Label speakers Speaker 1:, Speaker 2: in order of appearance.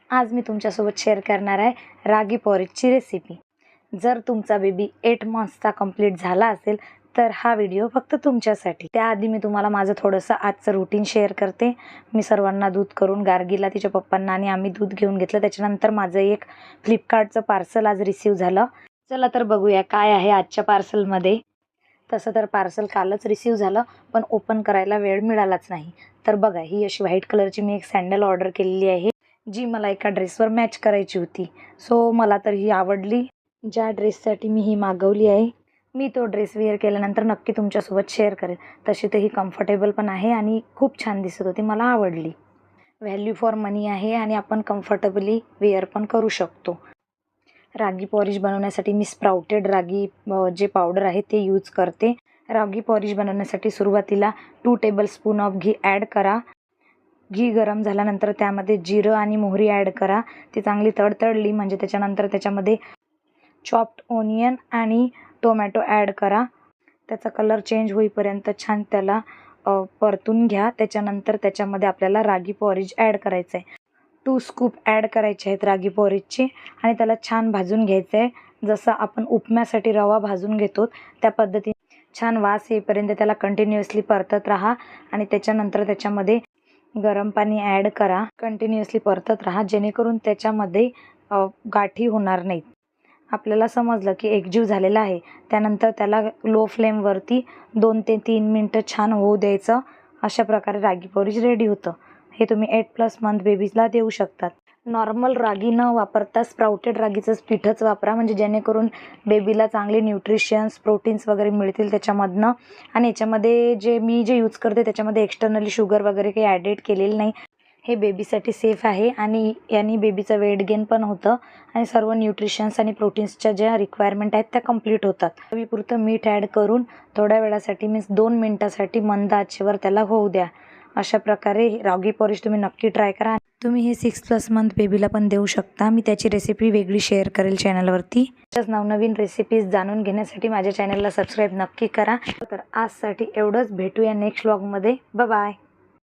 Speaker 1: आज मी तुमच्यासोबत शेअर करणार आहे रागी पॉरेजची रेसिपी। जर तुमचा बेबी 8 मंथ्सचा कंप्लीट झाला असेल तर हा व्हिडिओ फक्त तुमच्यासाठी। त्याआधी मी तुम्हाला माझं थोडंसं आजचं रुटीन शेअर करते। मी सर्वांना दूध करून गार्गीला तिच्या पप्पांना आणि आम्ही दूध घेऊन घेतलं। त्याच्यानंतर माझं एक फ्लिपकार्टचं पार्सल आज रिसीव झालं। चला तर बघूया काय आहे आजच्या पार्सलमध्ये। तसं तर पार्सल कालच रिसीव झालं पण ओपन करायला वेळ मिळालाच नाही। तर बघा, ही अशी व्हाईट कलरची मी एक सॅन्डल ऑर्डर केलेली आहे, जी मला एका ड्रेसवर मॅच करायची होती। सो मला तर ही आवडली। ज्या ड्रेससाठी मी ही मागवली आहे, मी तो ड्रेस वेअर केल्यानंतर नक्की तुमच्यासोबत शेअर करेल। तशी तर ही कम्फर्टेबल पण आहे आणि खूप छान दिसत होती, मला आवडली। व्हॅल्यू फॉर मनी आहे आणि आपण कम्फर्टेबली वेअर पण करू शकतो। रागी पॉरिज बनवण्यासाठी मी स्प्राउटेड रागी जे पावडर आहे ते यूज करते। रागी पॉरिज बनवण्यासाठी सुरुवातीला 2 टेबलस्पून ऑफ घी ॲड करा। घी गरम झाल्यानंतर त्यामध्ये जिरं आणि मोहरी ॲड करा। ती चांगली तडतडली म्हणजे त्याच्यानंतर त्याच्यामध्ये चॉप्ड ओनियन आणि टोमॅटो ॲड करा। त्याचा कलर चेंज होईपर्यंत छान त्याला परतून घ्या। त्याच्यानंतर त्याच्यामध्ये आपल्याला रागी पॉरिज ॲड करायचं आहे। 2 स्कूप ॲड करायचे आहेत रागी पॉरिजचे आणि त्याला छान भाजून घ्यायचं आहे। जसं आपण उपम्यासाठी रवा भाजून घेतो त्या पद्धतीने छान वास येईपर्यंत त्याला कंटिन्युअसली परतत राहा आणि त्याच्यानंतर त्याच्यामध्ये गरम पाणी ॲड करा। कंटिन्युअसली परतत राहा जेणेकरून त्याच्यामध्ये गाठी होणार नाहीत। आपल्याला समजलं की एकजीव झालेला आहे, त्यानंतर त्याला लो फ्लेमवरती 2 ते 3 मिनटं छान होऊ द्यायचं। अशा प्रकारे रागी पॉरिज रेडी होतं। हे तुम्ही 8+ मंथ बेबीजला देऊ शकतात। नॉर्मल रागी न वापरता स्प्राउटेड रागीचंच पीठच वापरा, म्हणजे जेणेकरून बेबीला चांगले न्यूट्रिशन्स प्रोटीन्स वगैरे मिळतील त्याच्यामधनं। आणि याच्यामध्ये मी जे यूज करते त्याच्यामध्ये एक्सटर्नली शुगर वगैरे काही ॲडेड केलेलं नाही। हे बेबीसाठी सेफ आहे आणि याने बेबीचं वेट गेन पण होतं आणि सर्व न्यूट्रिशन्स आणि प्रोटीन्सच्या ज्या रिक्वायरमेंट आहेत त्या कंप्लीट होतात। चवीपुरतं मीठ ॲड करून थोड्या वेळासाठी 2 मिनिटासाठी मंद आचेवर त्याला होऊ द्या। अशा प्रकारे रागी पॉरिज तुम्ही नक्की ट्राय करा। तुम्ही हे 6+ मंथ बेबीला पण देऊ शकता। मी त्याची रेसिपी वेगळी शेअर करेल चॅनलवरती। अशाच नवनवीन रेसिपीज जाणून घेण्यासाठी माझ्या चॅनलला सबस्क्राईब नक्की करा। तर आजसाठी एवढंच, भेटूया नेक्स्ट व्लॉगमध्ये। Bye bye.